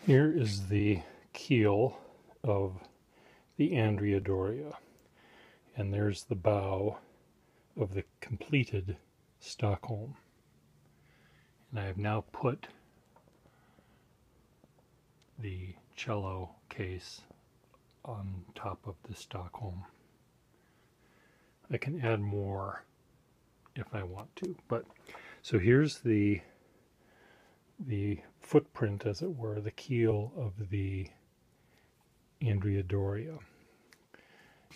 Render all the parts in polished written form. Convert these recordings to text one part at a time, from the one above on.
Here is the keel of the Andrea Doria, and there's the bow of the completed Stockholm. And I have now put the cello case on top of the Stockholm. I can add more if I want to, but so here's the footprint, as it were, the keel of the Andrea Doria,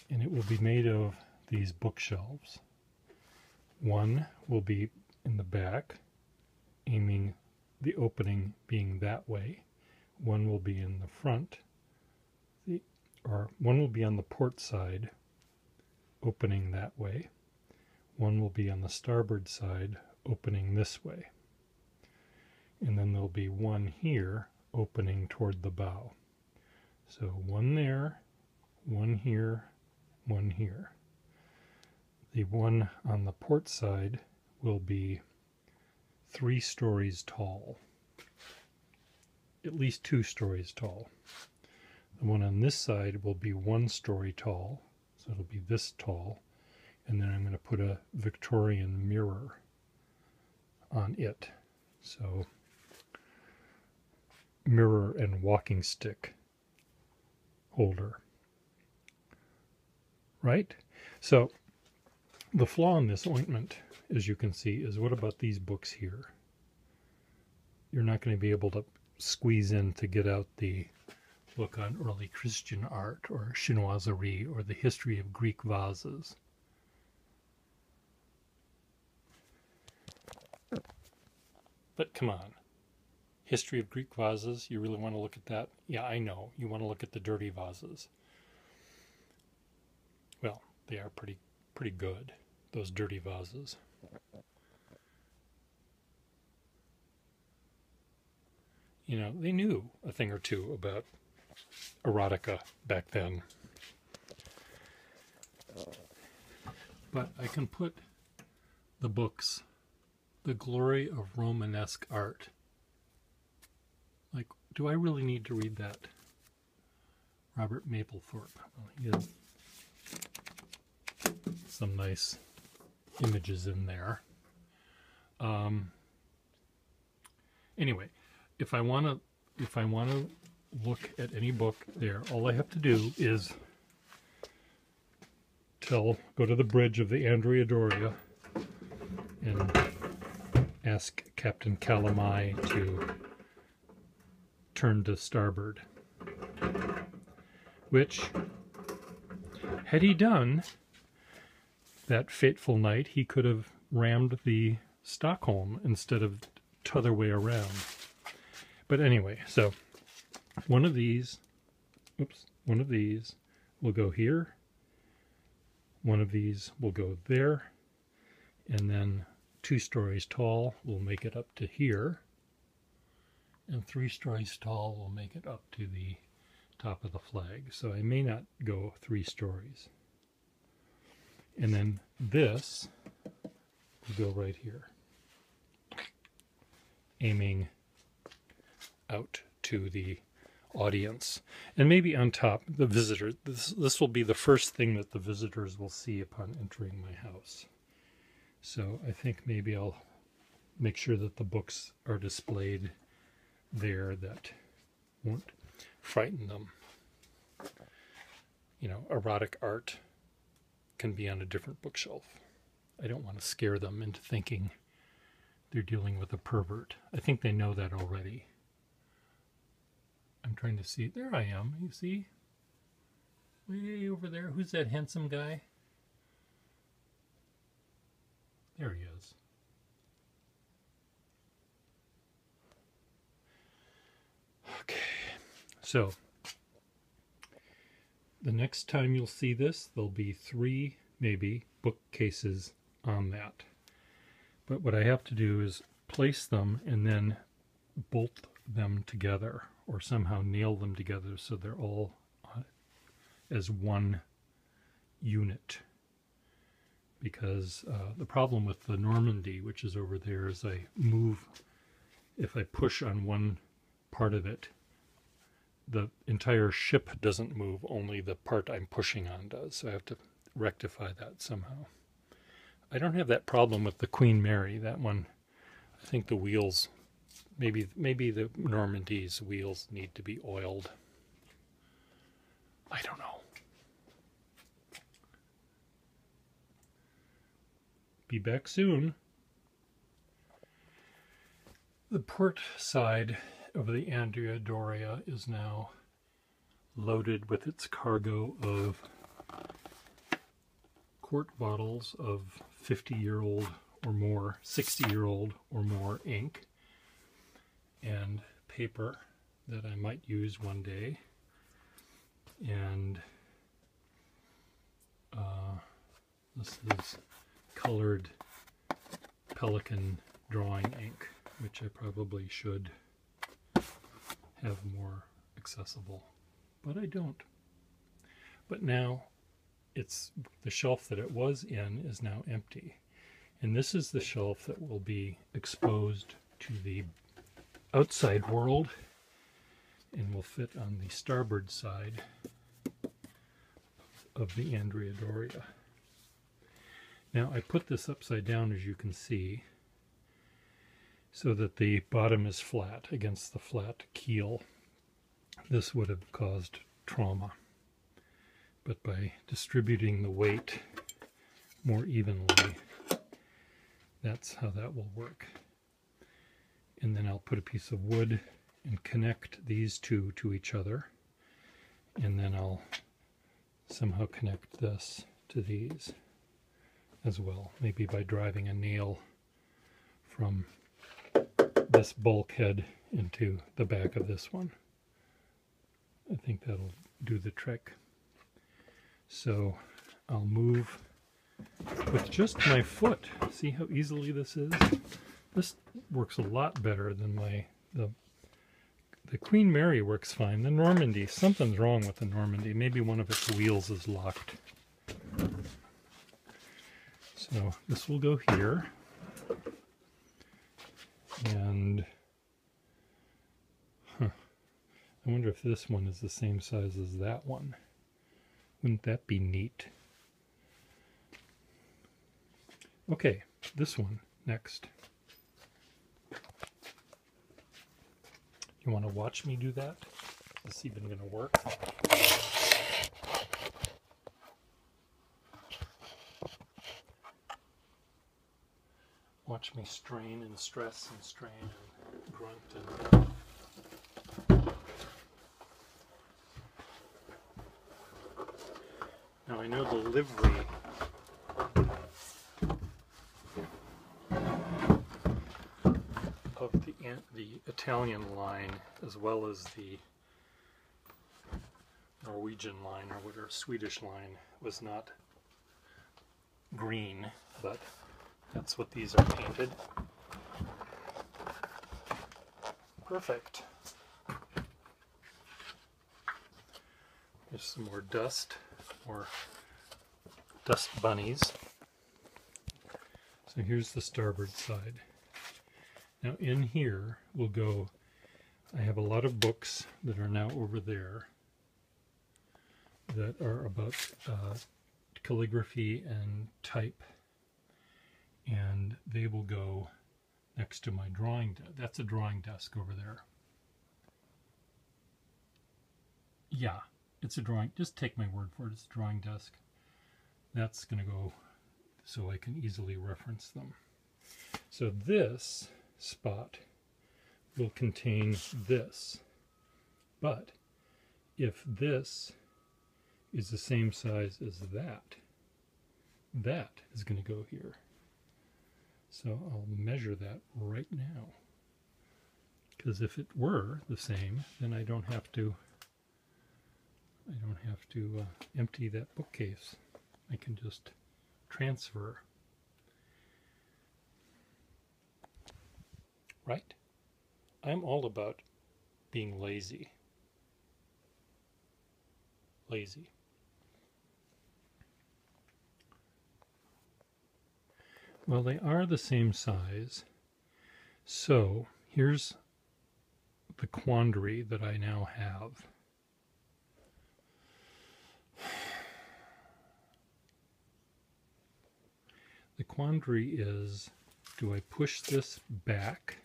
and it will be made of these bookshelves. One will be in the back, aiming the opening being that way. One will be in the front, or one will be on the port side, opening that way. One will be on the starboard side, opening this way. And then there'll be one here, opening toward the bow. So one there, one here, one here. The one on the port side will be 3 stories tall, at least 2 stories tall. The one on this side will be 1 story tall, so it'll be this tall, and then I'm going to put a Victorian mirror on it. So mirror and walking stick holder, right? So the flaw in this ointment, as you can see, is what about these books here? You're not going to be able to squeeze in to get out the book on early Christian art or chinoiserie or the history of Greek vases. But come on, history of Greek vases, you really want to look at that? Yeah, I know, you want to look at the dirty vases. Well, they are pretty good, those dirty vases. You know, they knew a thing or two about erotica back then. But I can put the books, The Glory of Romanesque Art. Like, do I really need to read that? Robert Mapplethorpe. Well, he has some nice images in there. Anyway, if I want to look at any book there, all I have to do is go to the bridge of the Andrea Doria and ask Captain Calamai to turn to starboard, which, had he done that fateful night, he could have rammed the Stockholm instead of t'other way around. But anyway, so one of these will go here, one of these will go there, and then 2 stories tall will make it up to here, and 3 stories tall will make it up to the top of the flag. So I may not go 3 stories. And then this will go right here, aiming out to the audience, and maybe on top the visitor. This will be the first thing that the visitors will see upon entering my house. So I think maybe I'll make sure that the books are displayed there that won't frighten them. You know, erotic art can be on a different bookshelf. I don't want to scare them into thinking they're dealing with a pervert. I think they know that already. I'm trying to see. There I am. You see? Way over there. Who's that handsome guy? There he is. Okay. So, the next time you'll see this, there'll be 3, maybe, bookcases on that. But what I have to do is place them and then bolt them together, or somehow nail them together so they're all as one unit. Because the problem with the Normandy, which is over there, is if I push on one part of it, the entire ship doesn't move, only the part I'm pushing on does. So I have to rectify that somehow. I don't have that problem with the Queen Mary. That one, I think the wheels, maybe the Normandy's wheels need to be oiled. I don't know. Be back soon. The port side of the Andrea Doria is now loaded with its cargo of quart bottles of 50-year-old or more, 60-year-old or more ink, and paper that I might use one day, and this is colored Pelican drawing ink, which I probably should have more accessible, but I don't. But now it's the shelf that it was in is now empty, and this is the shelf that will be exposed to the outside world and will fit on the starboard side of the Andrea Doria. Now I put this upside down, as you can see, so that the bottom is flat against the flat keel. This would have caused trauma, but by distributing the weight more evenly, that's how that will work. And then I'll put a piece of wood and connect these two to each other, and then I'll somehow connect this to these as well, maybe by driving a nail from this bulkhead into the back of this one. I think that'll do the trick. So I'll move with just my foot. See how easily this is? This works a lot better than the Queen Mary works fine. The Normandy, something's wrong with the Normandy. Maybe one of its wheels is locked. So this will go here. And I wonder if this one is the same size as that one. Wouldn't that be neat? Okay, this one next. You want to watch me do that? Is this even going to work? Watch me strain and stress and strain and grunt and... Now I know the livery of the Italian line, as well as the Norwegian line, or whatever, Swedish line, was not green, but that's what these are painted. Perfect. There's some more dust, or dust bunnies. So here's the starboard side. Now in here will go, I have a lot of books that are now over there that are about calligraphy and type, and they will go next to my drawing desk. That's a drawing desk over there. Yeah, it's a drawing, just take my word for it, it's a drawing desk. That's going to go so I can easily reference them. So this spot will contain this, but if this is the same size as that, that is going to go here. So I'll measure that right now, because if it were the same, then I don't have to empty that bookcase. I can just transfer. Right? I'm all about being lazy. Lazy. Well, they are the same size. So here's the quandary that I now have. the quandary is, do I push this back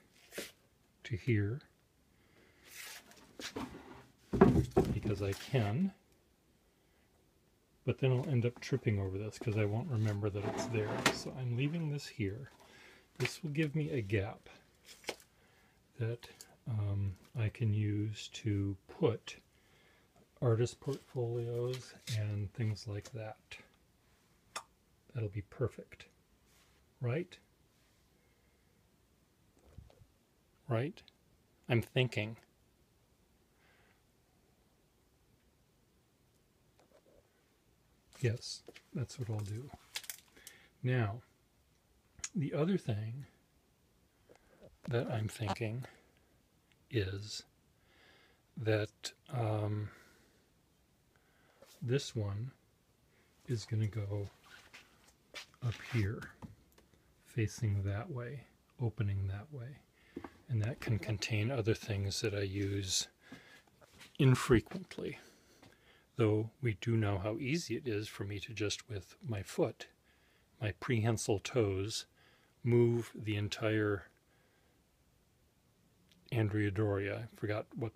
to here? Because I can, but then I'll end up tripping over this because I won't remember that it's there. So I'm leaving this here. This will give me a gap that I can use to put artist portfolios and things like that. That'll be perfect, right? Right? I'm thinking. Yes, that's what I'll do. Now, the other thing that I'm thinking is that this one is going to go up here, facing that way, opening that way. And that can contain other things that I use infrequently. Though we do know how easy it is for me to just with my foot, my prehensile toes, move the entire Andrea Doria. I forgot what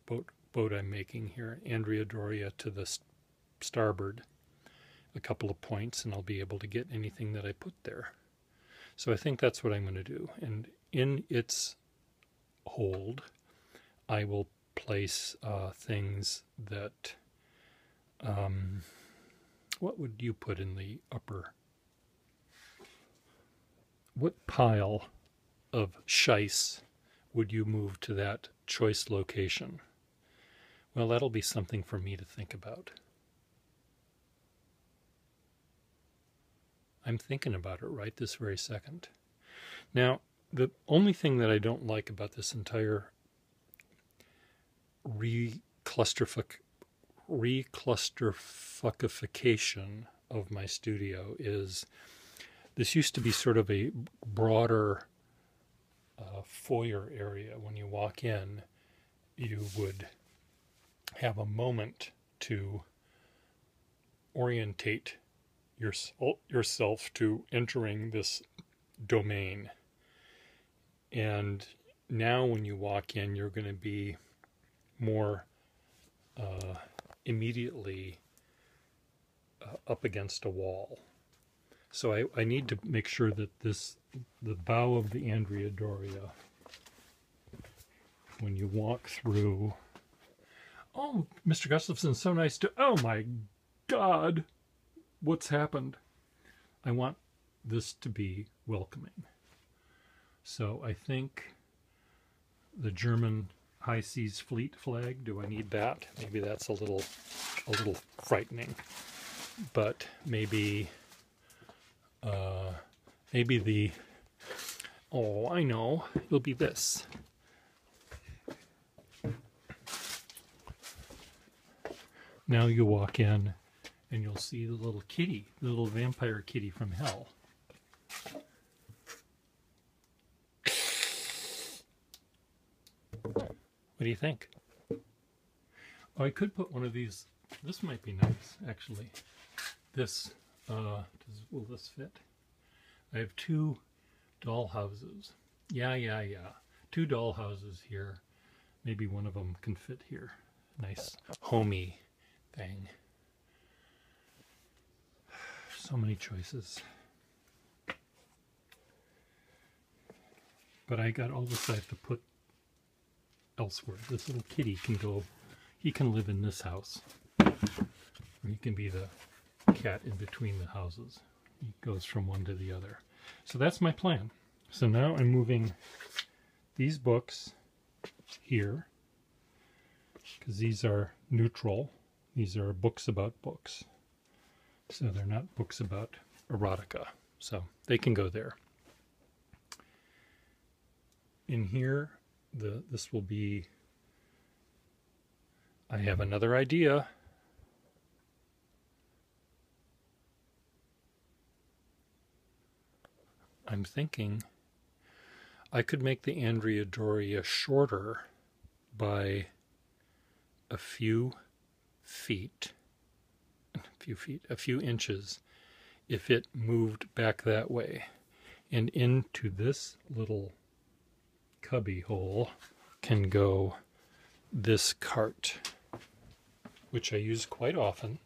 boat I'm making here. Andrea Doria to the starboard. A couple of points and I'll be able to get anything that I put there. So I think that's what I'm going to do. And in its hold, I will place things that... what would you put in the upper? What pile of shice would you move to that choice location? Well, that'll be something for me to think about. I'm thinking about it right this very second. Now, the only thing that I don't like about this entire reclusterfuckification of my studio is this used to be sort of a broader foyer area. When you walk in, you would have a moment to orientate yourself to entering this domain. And now when you walk in, you're going to be more immediately up against a wall. So I need to make sure that the bow of the Andrea Doria, when you walk through... Oh, Mr. Gustafson, so nice to... Oh my God! What's happened? I want this to be welcoming. So I think the German High Seas Fleet flag, do I need that? Maybe that's a little frightening. But maybe maybe the... Oh, I know. It'll be this. Now you walk in and you'll see the little kitty, the little vampire kitty from hell. What do you think? Oh, I could put one of these. This might be nice, actually. This, will this fit? I have two doll houses. Yeah. Two doll houses here. Maybe one of them can fit here. Nice, homey thing. So many choices. But I got all this I have to put elsewhere. This little kitty can go, he can live in this house. Or he can be the cat in between the houses. He goes from one to the other. So that's my plan. So now I'm moving these books here, because these are neutral. These are books about books. So they're not books about erotica. So they can go there. In here, this will be... I have another idea. I'm thinking I could make the Andrea Doria shorter by a few inches if it moved back that way. And into this little cubby hole can go this cart, which I use quite often.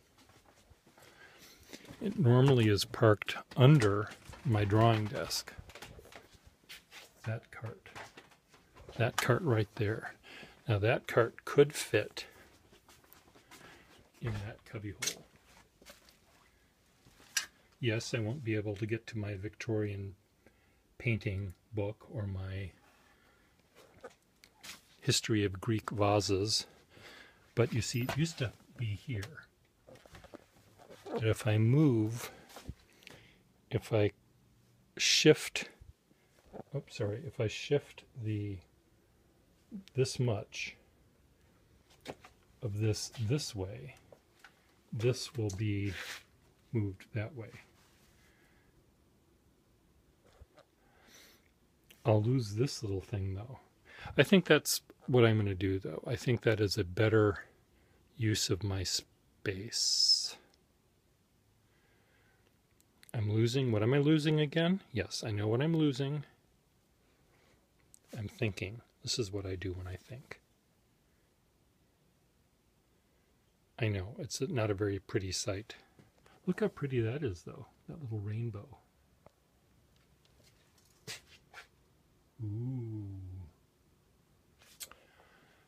It normally is parked under my drawing desk. That cart right there. Now that cart could fit in that cubby hole. Yes, I won't be able to get to my Victorian painting book or my history of Greek vases, but you see, it used to be here. But if I move, if I shift this much of this way, this will be moved that way. I'll lose this little thing though. I think that's what I'm going to do though. I think that is a better use of my space. I'm losing. What am I losing again? Yes, I know what I'm losing. I'm thinking. This is what I do when I think. I know, it's not a very pretty sight. Look how pretty that is, though. That little rainbow. Ooh.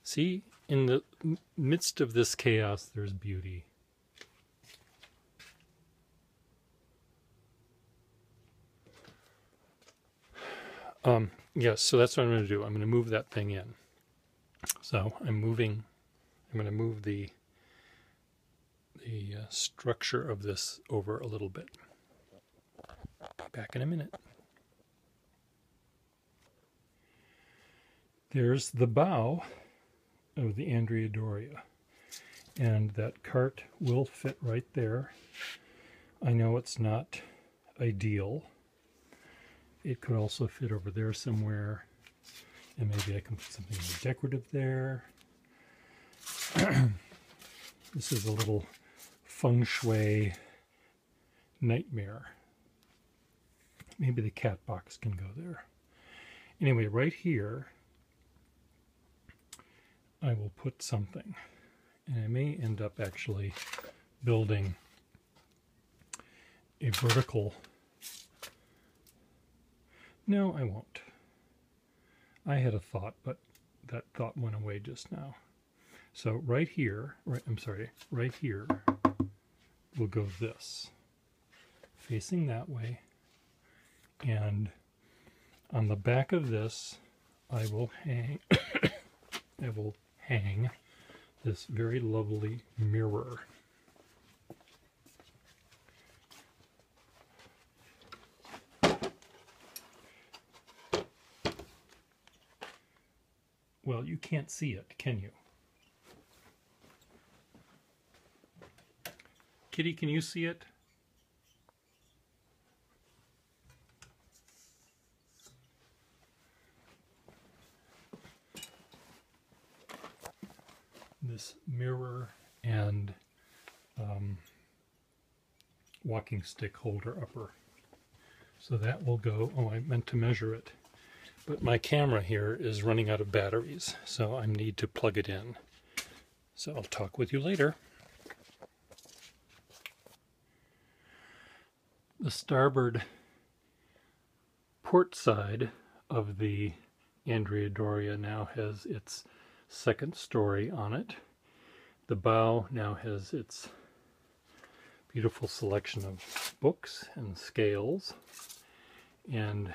See, in the midst of this chaos, there's beauty. Yes, so that's what I'm going to do. I'm going to move that thing in. So I'm going to move the structure of this over a little bit. Be back in a minute. There's the bow of the Andrea Doria, and that cart will fit right there. I know it's not ideal. It could also fit over there somewhere, and maybe I can put something more decorative there. This is a little feng shui nightmare. Maybe the cat box can go there. Anyway, right here, I will put something. And I may end up actually building a vertical. No, I won't. I had a thought, but that thought went away just now. So right here, right here will go this, facing that way. And on the back of this, I will hang this very lovely mirror. Well, you can't see it, can you? Kitty, can you see it? This mirror and walking stick holder upper. So that will go, oh, I meant to measure it. But my camera here is running out of batteries, so I need to plug it in. So I'll talk with you later. The starboard port side of the Andrea Doria now has its second story on it. The bow now has its beautiful selection of books and scales, and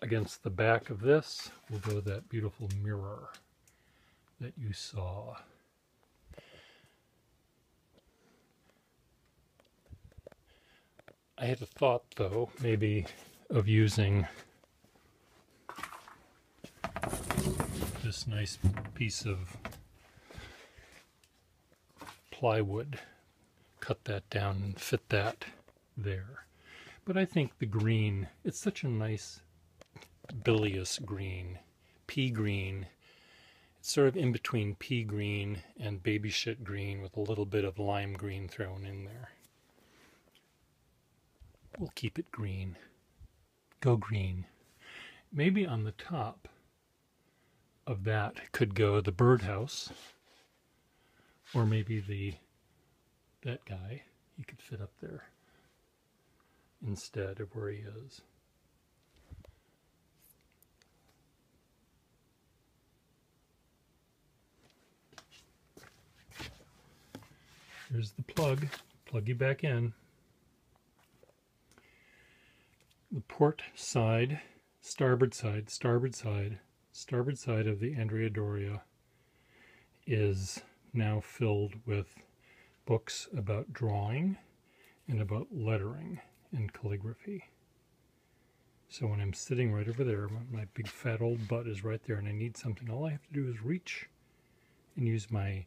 against the back of this will go that beautiful mirror that you saw. I had a thought, though, maybe of using this nice piece of plywood, cut that down and fit that there. But I think the green, it's such a nice bilious green, pea green. It's sort of in between pea green and baby shit green with a little bit of lime green thrown in there. We'll keep it green. go green. Maybe on the top of that could go the birdhouse, or maybe that guy. He could fit up there instead of where he is. Here's the plug. Plug you back in. The port side, starboard side of the Andrea Doria is now filled with books about drawing and about lettering and calligraphy. So when I'm sitting right over there, my big fat old butt is right there and I need something, all I have to do is reach and use my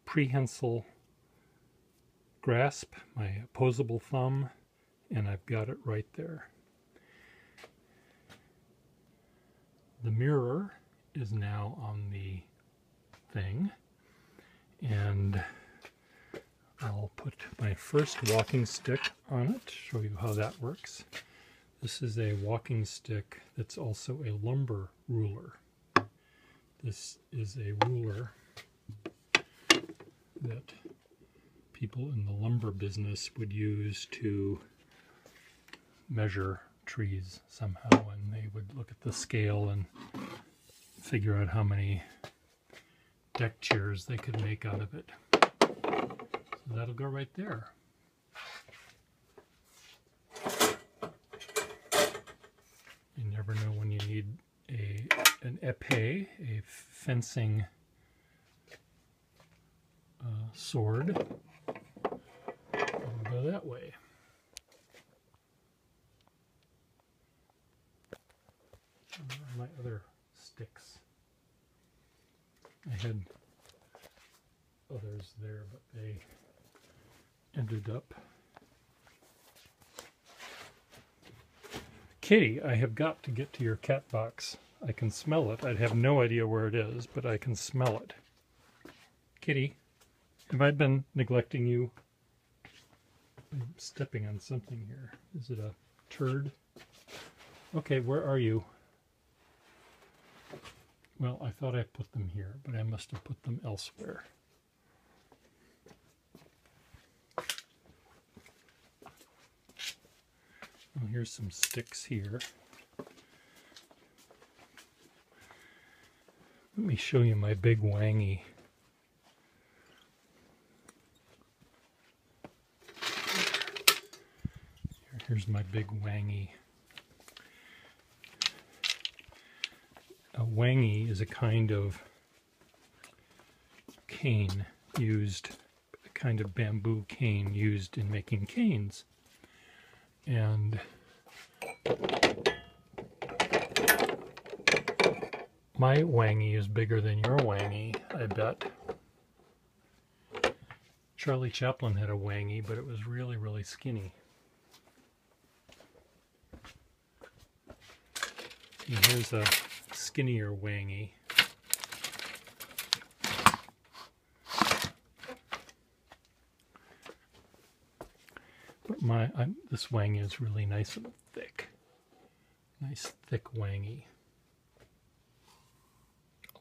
prehensile grasp, my opposable thumb, and I've got it right there. The mirror is now on the thing, and I'll put my first walking stick on it, show you how that works. This is a walking stick that's also a lumber ruler. This is a ruler that people in the lumber business would use to measure trees somehow, and they would look at the scale and figure out how many deck chairs they could make out of it. So that'll go right there. You never know when you need an épée, a fencing sword. It'll go that way. My other sticks. I had others there, but they ended up. Kitty, I have got to get to your cat box. I can smell it. I have no idea where it is, but I can smell it. Kitty, have I been neglecting you? I'm stepping on something here. Is it a turd? Okay, where are you? Well, I thought I put them here, but I must have put them elsewhere. Well, here's some sticks here. Let me show you my big wangy. Here's my big wangy. A wangy is a kind of cane used, a kind of bamboo cane used in making canes. And my wangy is bigger than your wangy, I bet. Charlie Chaplin had a wangy, but it was really, really skinny. And here's a skinnier wangy. But this wangy is really nice and thick. Nice thick wangy.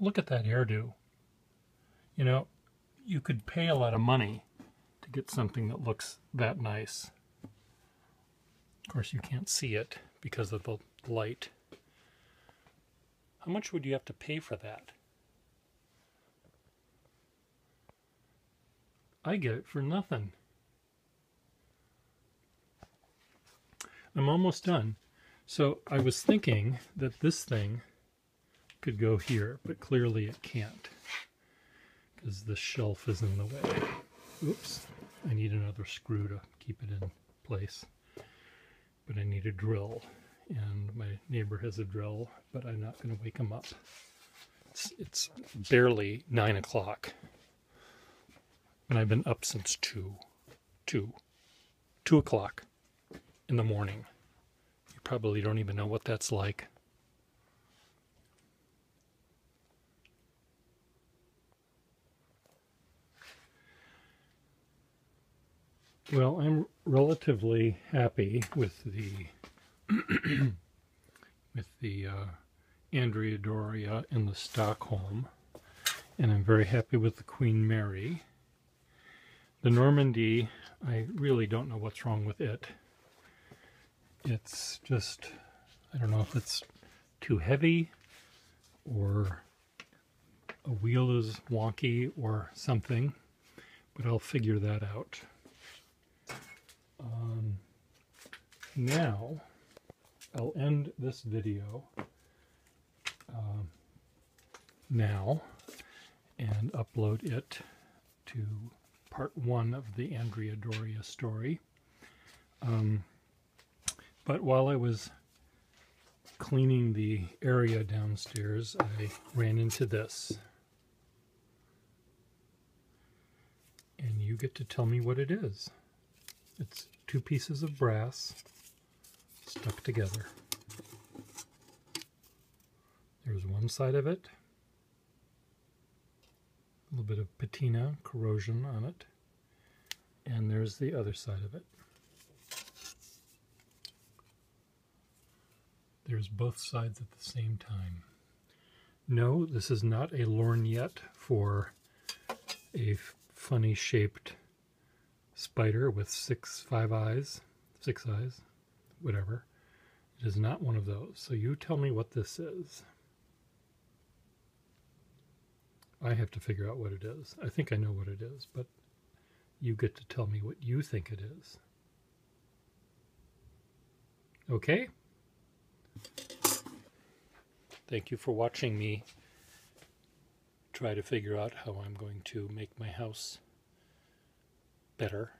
Look at that hairdo. You know, you could pay a lot of money to get something that looks that nice. Of course, you can't see it because of the light. How much would you have to pay for that? I get it for nothing. I'm almost done. So I was thinking that this thing could go here, but clearly it can't because the shelf is in the way. Oops, I need another screw to keep it in place. But I need a drill, and my neighbor has a drill, but I'm not going to wake him up. It's barely 9 o'clock, and I've been up since 2 o'clock in the morning. You probably don't even know what that's like. Well, I'm relatively happy with the with the Andrea Doria and the Stockholm, and I'm very happy with the Queen Mary. The Normandy, I really don't know what's wrong with it. It's just, I don't know if it's too heavy or a wheel is wonky or something, but I'll figure that out. Now, I'll end this video now and upload it to part 1 of the Andrea Doria story. But while I was cleaning the area downstairs, I ran into this. And you get to tell me what it is. It's 2 pieces of brass stuck together. There's one side of it, a little bit of patina, corrosion on it, and there's the other side of it. There's both sides at the same time. No, this is not a lorgnette for a funny shaped spider with 6 eyes, whatever. It is not one of those. So you tell me what this is. I have to figure out what it is. I think I know what it is, but you get to tell me what you think it is. Okay? Thank you for watching me try to figure out how I'm going to make my house better.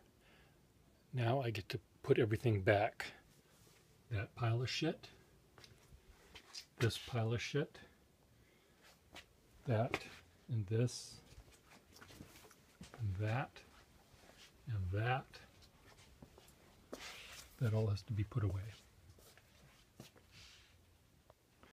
Now I get to put everything back. That pile of shit, this pile of shit, that, and this, and that, and that. That all has to be put away.